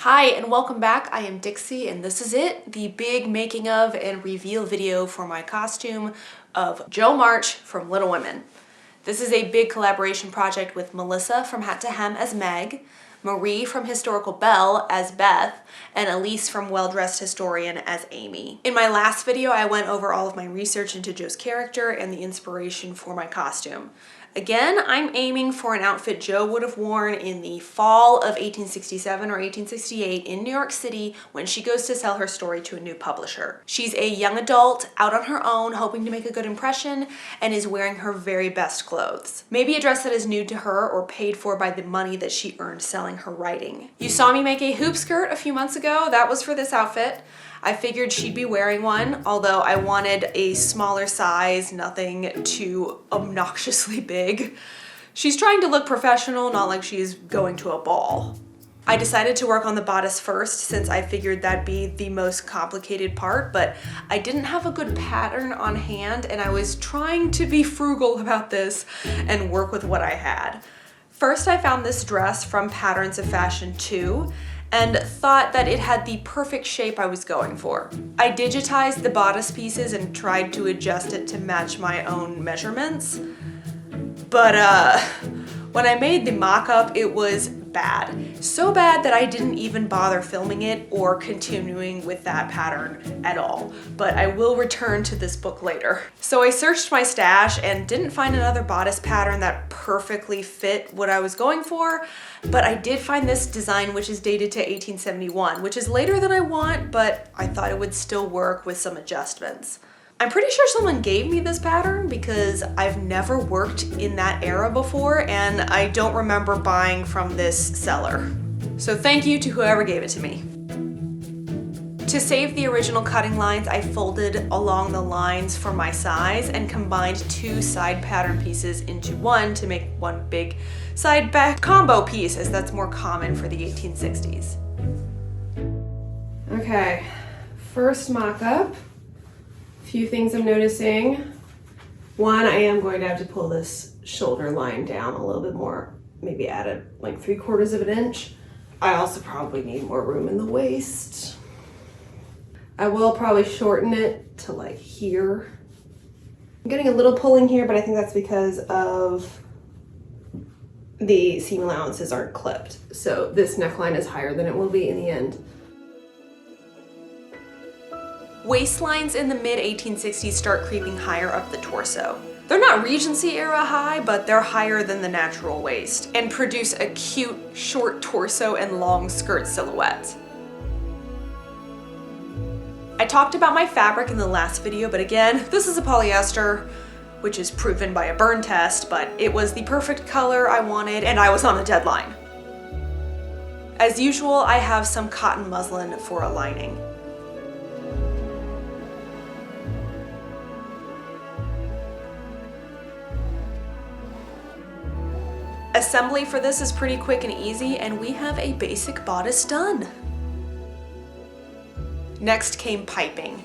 Hi and welcome back. I am Dixie and this is it, the big making of and reveal video for my costume of Jo March from Little Women. This is a big collaboration project with Melissa from Hat to Hem as Meg, Marie from Historical Belle as Beth, and Elise from Well Dressed Historian as Amy. In my last video, I went over all of my research into Jo's character and the inspiration for my costume. Again, I'm aiming for an outfit Jo would have worn in the fall of 1867 or 1868 in New York City when she goes to sell her story to a new publisher. She's a young adult, out on her own, hoping to make a good impression, and is wearing her very best clothes. Maybe a dress that is new to her or paid for by the money that she earned selling her writing. You saw me make a hoop skirt a few months ago. That was for this outfit. I figured she'd be wearing one, although I wanted a smaller size, nothing too obnoxiously big. She's trying to look professional, not like she's going to a ball. I decided to work on the bodice first since I figured that'd be the most complicated part, but I didn't have a good pattern on hand and I was trying to be frugal about this and work with what I had. First, I found this dress from Patterns of Fashion 2 and thought that it had the perfect shape I was going for. I digitized the bodice pieces and tried to adjust it to match my own measurements. But when I made the mock-up, it was bad. So bad that I didn't even bother filming it or continuing with that pattern at all. But I will return to this book later. So I searched my stash and didn't find another bodice pattern that perfectly fit what I was going for, but I did find this design which is dated to 1871, which is later than I want, but I thought it would still work with some adjustments. I'm pretty sure someone gave me this pattern because I've never worked in that era before and I don't remember buying from this seller. So thank you to whoever gave it to me. To save the original cutting lines, I folded along the lines for my size and combined two side pattern pieces into one to make one big side back combo piece, as that's more common for the 1860s. Okay, first mock-up. Few things I'm noticing. One, I am going to have to pull this shoulder line down a little bit more, maybe add it like 3/4 of an inch. I also probably need more room in the waist. I will probably shorten it to like here. I'm getting a little pulling here, but I think that's because of the seam allowances aren't clipped. So this neckline is higher than it will be in the end. Waistlines in the mid-1860s start creeping higher up the torso. They're not Regency era high, but they're higher than the natural waist and produce a cute short torso and long skirt silhouette. I talked about my fabric in the last video, but again, this is a polyester, which is proven by a burn test, but it was the perfect color I wanted and I was on a deadline. As usual, I have some cotton muslin for a lining. Assembly for this is pretty quick and easy, and we have a basic bodice done. Next came piping.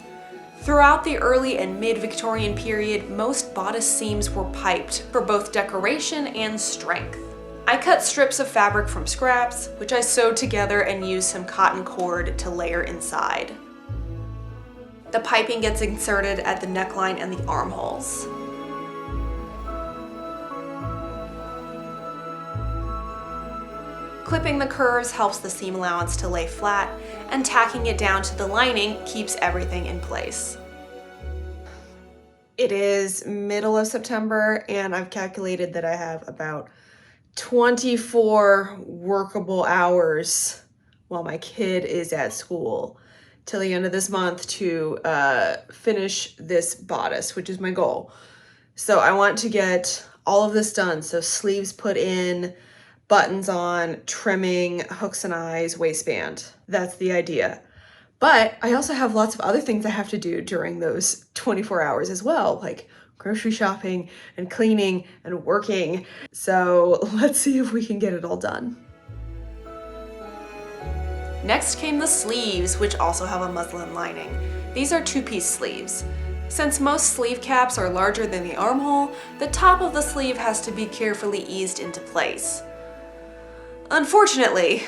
Throughout the early and mid-Victorian period, most bodice seams were piped for both decoration and strength. I cut strips of fabric from scraps, which I sewed together and used some cotton cord to layer inside. The piping gets inserted at the neckline and the armholes. Clipping the curves helps the seam allowance to lay flat, and tacking it down to the lining keeps everything in place. It is middle of September, and I've calculated that I have about 24 workable hours while my kid is at school till the end of this month to finish this bodice, which is my goal. So I want to get all of this done. So sleeves put in, buttons on, trimming, hooks and eyes, waistband. That's the idea. But I also have lots of other things I have to do during those 24 hours as well, like grocery shopping and cleaning and working. So let's see if we can get it all done. Next came the sleeves, which also have a muslin lining. These are two-piece sleeves. Since most sleeve caps are larger than the armhole, the top of the sleeve has to be carefully eased into place. Unfortunately,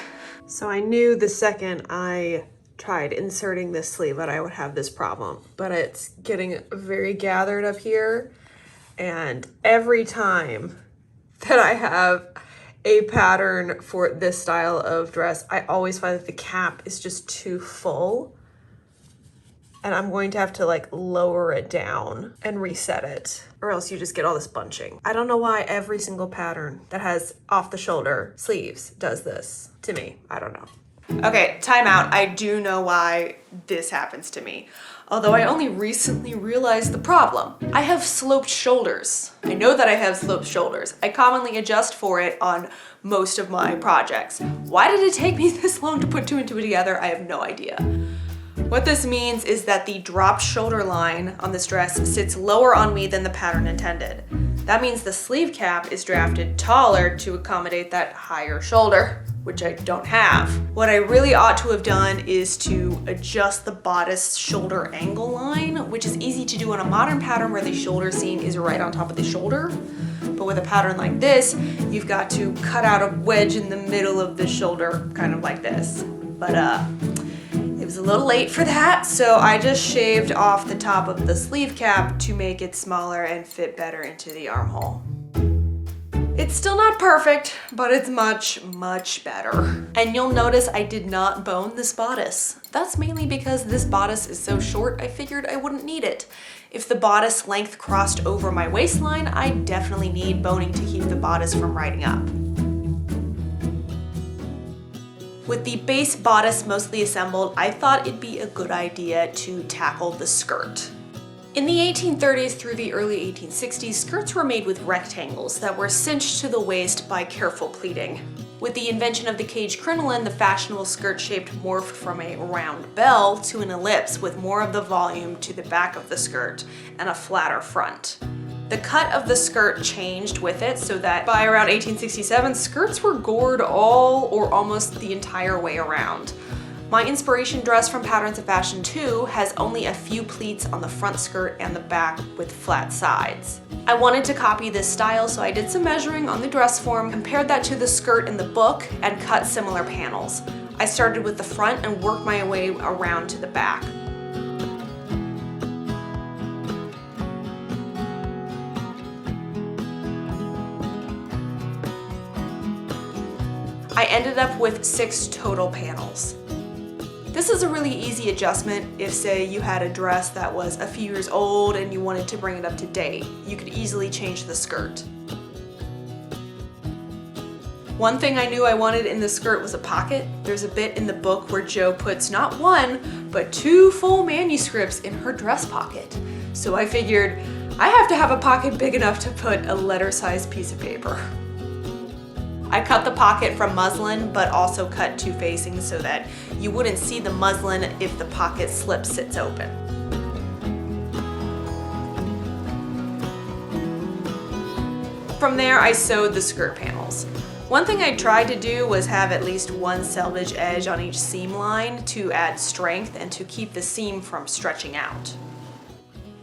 So I knew the second I tried inserting this sleeve that I would have this problem, but it's getting very gathered up here. And every time that I have a pattern for this style of dress, I always find that the cap is just too full. And I'm going to have to like lower it down and reset it, or else you just get all this bunching. I don't know why every single pattern that has off the shoulder sleeves does this to me. I don't know. Okay, time out. I do know why this happens to me. Although I only recently realized the problem. I have sloped shoulders. I know that I have sloped shoulders. I commonly adjust for it on most of my projects. Why did it take me this long to put two and two together? I have no idea. What this means is that the dropped shoulder line on this dress sits lower on me than the pattern intended. That means the sleeve cap is drafted taller to accommodate that higher shoulder, which I don't have. What I really ought to have done is to adjust the bodice shoulder angle line, which is easy to do on a modern pattern where the shoulder seam is right on top of the shoulder. But with a pattern like this, you've got to cut out a wedge in the middle of the shoulder, kind of like this. But it was a little late for that, so I just shaved off the top of the sleeve cap to make it smaller and fit better into the armhole. It's still not perfect, but it's much, much better. And you'll notice I did not bone this bodice. That's mainly because this bodice is so short, I figured I wouldn't need it. If the bodice length crossed over my waistline, I definitely need boning to keep the bodice from riding up. With the base bodice mostly assembled, I thought it'd be a good idea to tackle the skirt. In the 1830s through the early 1860s, skirts were made with rectangles that were cinched to the waist by careful pleating. With the invention of the cage crinoline, the fashionable skirt shape morphed from a round bell to an ellipse with more of the volume to the back of the skirt and a flatter front. The cut of the skirt changed with it so that by around 1867, skirts were gored all or almost the entire way around. My inspiration dress from Patterns of Fashion 2 has only a few pleats on the front skirt and the back with flat sides. I wanted to copy this style, so I did some measuring on the dress form, compared that to the skirt in the book, and cut similar panels. I started with the front and worked my way around to the back. I ended up with 6 total panels. This is a really easy adjustment if, say, you had a dress that was a few years old and you wanted to bring it up to date. You could easily change the skirt. One thing I knew I wanted in the skirt was a pocket. There's a bit in the book where Jo puts not 1, but 2 full manuscripts in her dress pocket. So I figured I have to have a pocket big enough to put a letter-sized piece of paper. I cut the pocket from muslin, but also cut 2 facings so that you wouldn't see the muslin if the pocket slip sits open. From there, I sewed the skirt panels. One thing I tried to do was have at least 1 selvage edge on each seam line to add strength and to keep the seam from stretching out.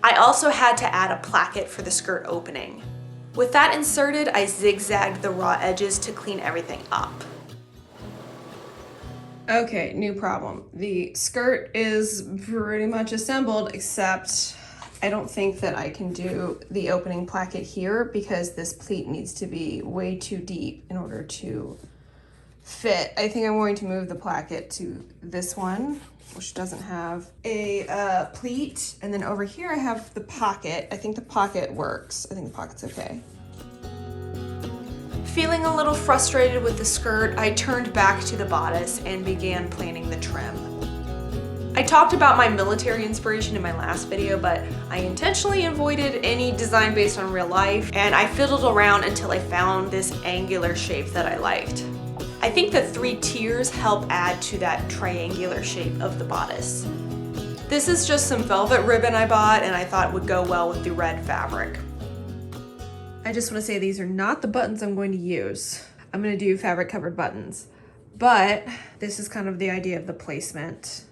I also had to add a placket for the skirt opening. With that inserted, I zigzagged the raw edges to clean everything up. Okay, new problem. The skirt is pretty much assembled, except I don't think that I can do the opening placket here because this pleat needs to be way too deep in order to fit. I think I'm going to move the placket to this one, which doesn't have a pleat. And then over here I have the pocket. I think the pocket works. I think the pocket's okay. Feeling a little frustrated with the skirt, I turned back to the bodice and began planning the trim. I talked about my military inspiration in my last video, but I intentionally avoided any design based on real life, and I fiddled around until I found this angular shape that I liked. I think the 3 tiers help add to that triangular shape of the bodice. This is just some velvet ribbon I bought and I thought would go well with the red fabric. I just want to say these are not the buttons I'm going to use. I'm going to do fabric covered buttons, but this is kind of the idea of the placement.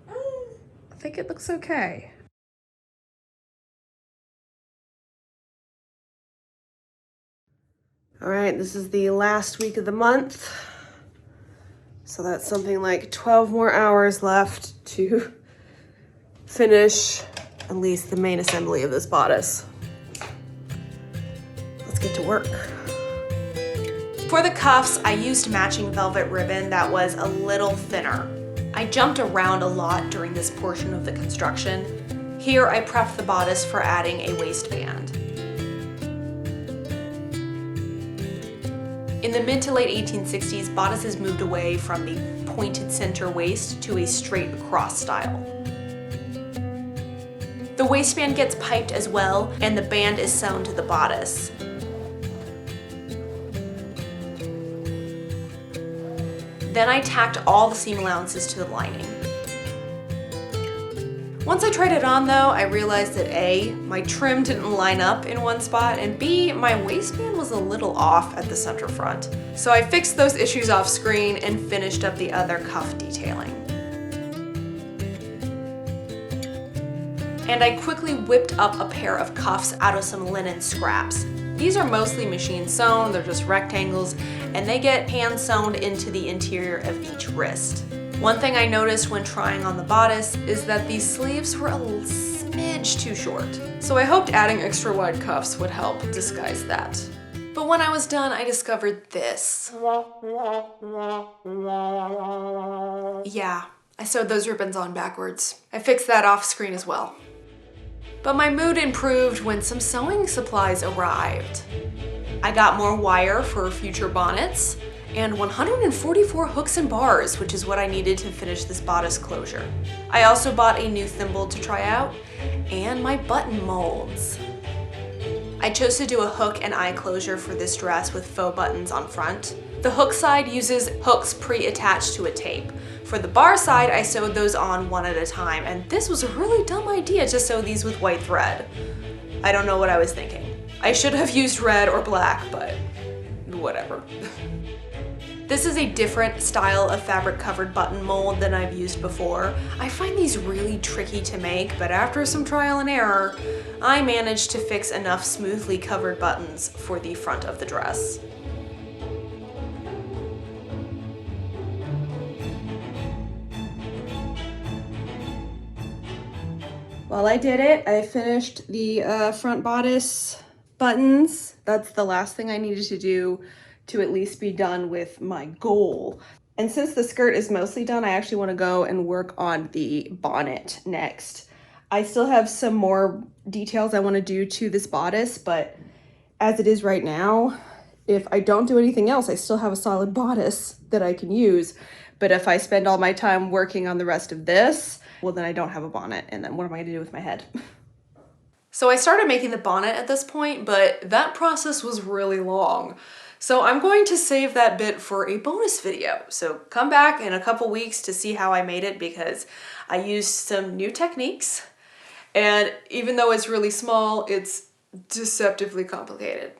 I think it looks okay. All right, this is the last week of the month. So that's something like 12 more hours left to finish at least the main assembly of this bodice. Let's get to work. For the cuffs, I used matching velvet ribbon that was a little thinner. I jumped around a lot during this portion of the construction. Here I prepped the bodice for adding a waistband. In the mid to late 1860s, bodices moved away from the pointed center waist to a straight across style. The waistband gets piped as well, and the band is sewn to the bodice. Then I tacked all the seam allowances to the lining. Once I tried it on though, I realized that A, my trim didn't line up in one spot, and B, my waistband was a little off at the center front. So I fixed those issues off screen and finished up the other cuff detailing. And I quickly whipped up a pair of cuffs out of some linen scraps. These are mostly machine sewn, they're just rectangles, and they get hand sewn into the interior of each wrist. One thing I noticed when trying on the bodice is that these sleeves were a smidge too short. So I hoped adding extra wide cuffs would help disguise that. But when I was done, I discovered this. Yeah, I sewed those ribbons on backwards. I fixed that off screen as well. But my mood improved when some sewing supplies arrived. I got more wire for future bonnets, and 144 hooks and bars, which is what I needed to finish this bodice closure. I also bought a new thimble to try out, and my button molds. I chose to do a hook and eye closure for this dress with faux buttons on front. The hook side uses hooks pre-attached to a tape. For the bar side, I sewed those on one at a time, and this was a really dumb idea to sew these with white thread. I don't know what I was thinking. I should have used red or black, but whatever. This is a different style of fabric covered button mold than I've used before. I find these really tricky to make, but after some trial and error, I managed to fix enough smoothly covered buttons for the front of the dress. Well, I did it. I finished the front bodice buttons. That's the last thing I needed to do to at least be done with my goal. And since the skirt is mostly done, I actually want to go and work on the bonnet next. I still have some more details I want to do to this bodice, but as it is right now, if I don't do anything else, I still have a solid bodice that I can use. But if I spend all my time working on the rest of this, well, then I don't have a bonnet, and then what am I gonna do with my head? So I started making the bonnet at this point, but that process was really long. So I'm going to save that bit for a bonus video. So come back in a couple weeks to see how I made it, because I used some new techniques, and even though it's really small, it's deceptively complicated.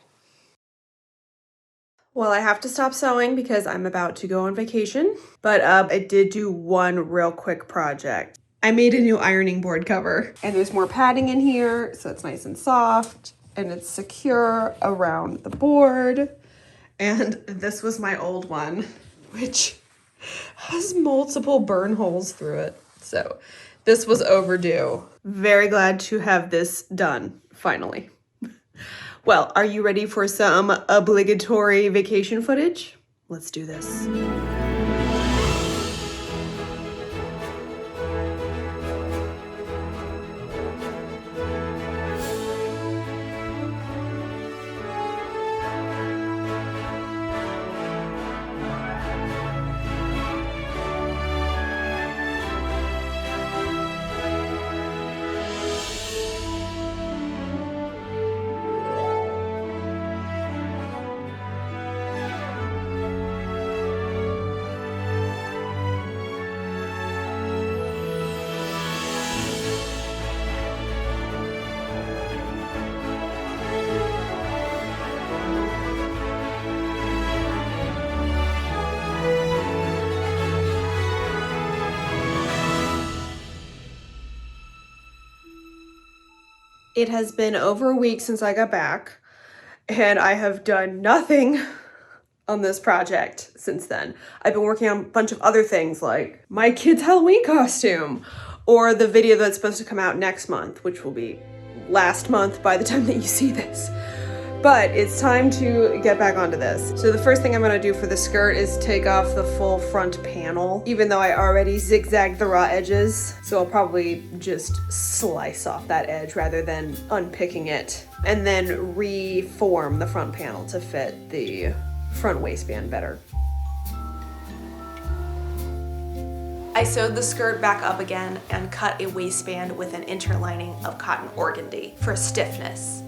Well, I have to stop sewing because I'm about to go on vacation, but I did do one real quick project. I made a new ironing board cover, and there's more padding in here, so it's nice and soft, and it's secure around the board. And this was my old one, which has multiple burn holes through it. So this was overdue. Very glad to have this done, finally. Well, are you ready for some obligatory vacation footage? Let's do this. It has been over a week since I got back, and I have done nothing on this project since then. I've been working on a bunch of other things like my kid's Halloween costume or the video that's supposed to come out next month, which will be last month by the time that you see this. But it's time to get back onto this. So the first thing I'm gonna do for the skirt is take off the full front panel, even though I already zigzagged the raw edges. So I'll probably just slice off that edge rather than unpicking it, and then reform the front panel to fit the front waistband better. I sewed the skirt back up again and cut a waistband with an interlining of cotton organdy for stiffness.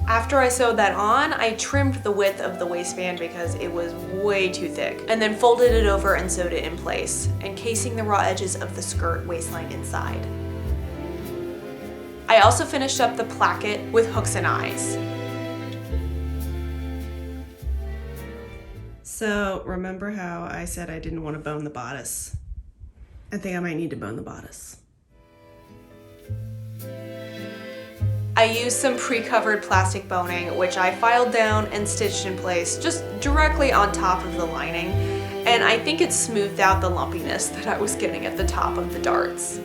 After I sewed that on, I trimmed the width of the waistband because it was way too thick, and then folded it over and sewed it in place, encasing the raw edges of the skirt waistline inside. I also finished up the placket with hooks and eyes. So remember how I said I didn't want to bone the bodice? I think I might need to bone the bodice. I used some pre-covered plastic boning, which I filed down and stitched in place just directly on top of the lining, and I think it smoothed out the lumpiness that I was getting at the top of the darts.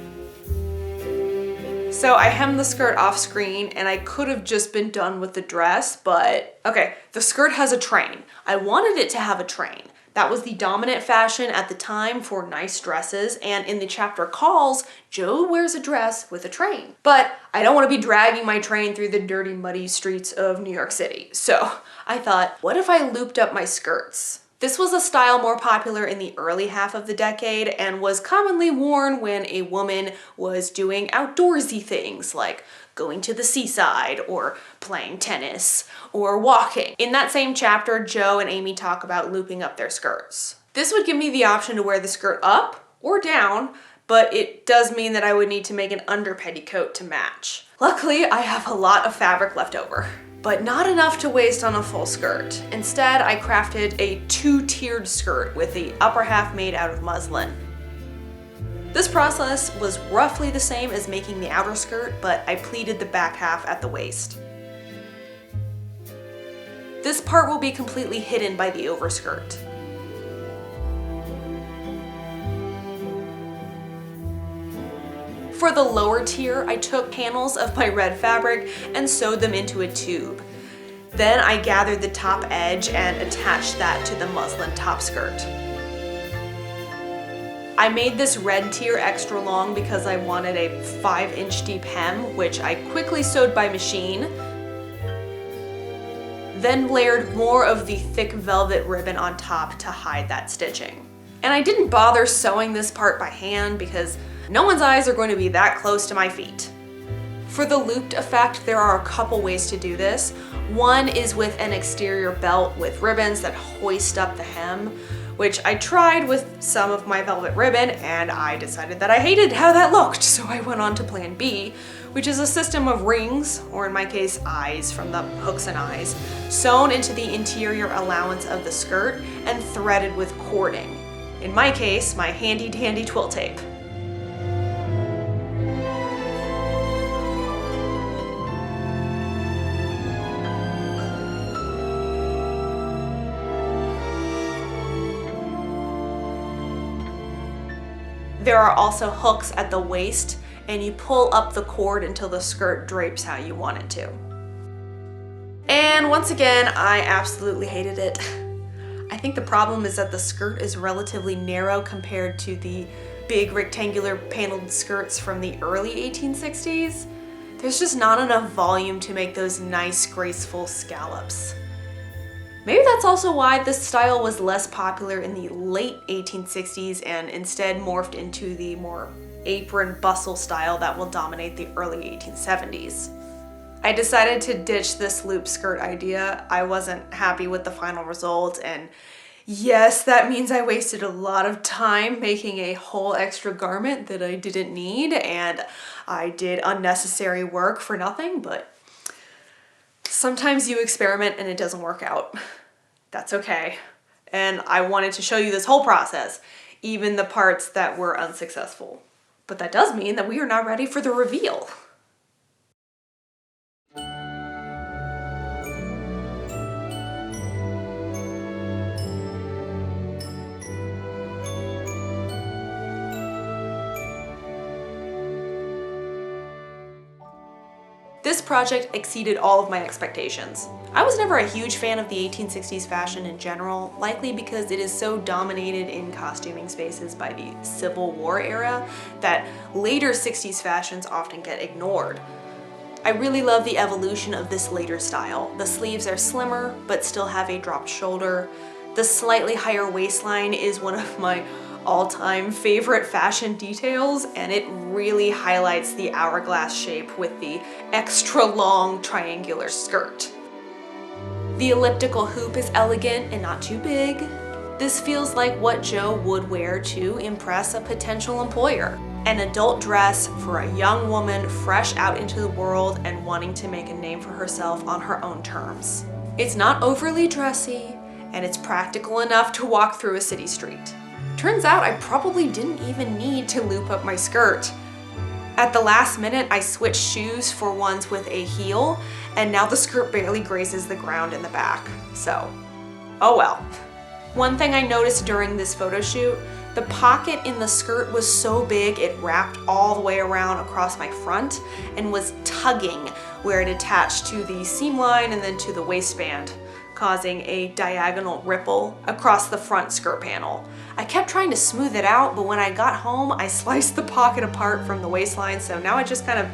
So I hemmed the skirt off screen, and I could have just been done with the dress, but okay, the skirt has a train. I wanted it to have a train. That was the dominant fashion at the time for nice dresses, and in the chapter Calls, Jo wears a dress with a train. But I don't want to be dragging my train through the dirty, muddy streets of New York City. So I thought, what if I looped up my skirts? This was a style more popular in the early half of the decade and was commonly worn when a woman was doing outdoorsy things like going to the seaside or playing tennis or walking. In that same chapter, Jo and Amy talk about looping up their skirts. This would give me the option to wear the skirt up or down, but it does mean that I would need to make an under petticoat to match. Luckily, I have a lot of fabric left over, but not enough to waste on a full skirt. Instead, I crafted a two-tiered skirt with the upper half made out of muslin. This process was roughly the same as making the outer skirt, but I pleated the back half at the waist. This part will be completely hidden by the overskirt. For the lower tier, I took panels of my red fabric and sewed them into a tube. Then I gathered the top edge and attached that to the muslin top skirt. I made this red tier extra long because I wanted a 5-inch deep hem, which I quickly sewed by machine. Then layered more of the thick velvet ribbon on top to hide that stitching. And I didn't bother sewing this part by hand because no one's eyes are going to be that close to my feet. For the looped effect, there are a couple ways to do this. One is with an exterior belt with ribbons that hoist up the hem, which I tried with some of my velvet ribbon, and I decided that I hated how that looked, so I went on to plan B, which is a system of rings, or in my case, eyes from the hooks and eyes, sewn into the interior allowance of the skirt and threaded with cording. In my case, my handy-dandy twill tape. There are also hooks at the waist, and you pull up the cord until the skirt drapes how you want it to. And once again, I absolutely hated it. I think the problem is that the skirt is relatively narrow compared to the big rectangular paneled skirts from the early 1860s. There's just not enough volume to make those nice, graceful scallops. Maybe that's also why this style was less popular in the late 1860s and instead morphed into the more apron bustle style that will dominate the early 1870s. I decided to ditch this loop skirt idea. I wasn't happy with the final result, and yes, that means I wasted a lot of time making a whole extra garment that I didn't need, and I did unnecessary work for nothing, but sometimes you experiment and it doesn't work out. That's okay. And I wanted to show you this whole process, even the parts that were unsuccessful. But that does mean that we are not ready for the reveal. This project exceeded all of my expectations. I was never a huge fan of the 1860s fashion in general, likely because it is so dominated in costuming spaces by the Civil War era that later 60s fashions often get ignored. I really love the evolution of this later style. The sleeves are slimmer, but still have a dropped shoulder. The slightly higher waistline is one of my all-time favorite fashion details, and it really highlights the hourglass shape with the extra long triangular skirt. The elliptical hoop is elegant and not too big. This feels like what Jo would wear to impress a potential employer. An adult dress for a young woman fresh out into the world and wanting to make a name for herself on her own terms. It's not overly dressy, and it's practical enough to walk through a city street. Turns out I probably didn't even need to loop up my skirt. At the last minute, I switched shoes for ones with a heel, and now the skirt barely grazes the ground in the back. So, oh well. One thing I noticed during this photo shoot, the pocket in the skirt was so big it wrapped all the way around across my front and was tugging where it attached to the seam line and then to the waistband, causing a diagonal ripple across the front skirt panel. I kept trying to smooth it out, but when I got home, I sliced the pocket apart from the waistline, so now it just kind of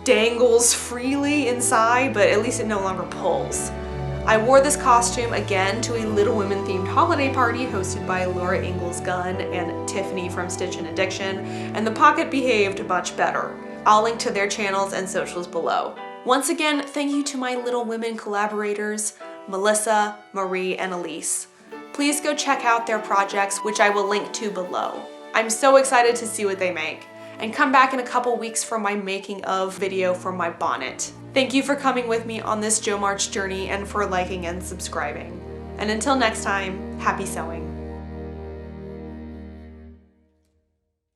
dangles freely inside, but at least it no longer pulls. I wore this costume again to a Little Women themed holiday party hosted by Laura Ingalls Gunn and Tiffany from Stitch and Addiction, and the pocket behaved much better. I'll link to their channels and socials below. Once again, thank you to my Little Women collaborators, Melissa, Marie, and Elise. Please go check out their projects, which I will link to below. I'm so excited to see what they make. And come back in a couple weeks for my making of video for my bonnet. Thank you for coming with me on this Jo March journey and for liking and subscribing. And until next time, happy sewing.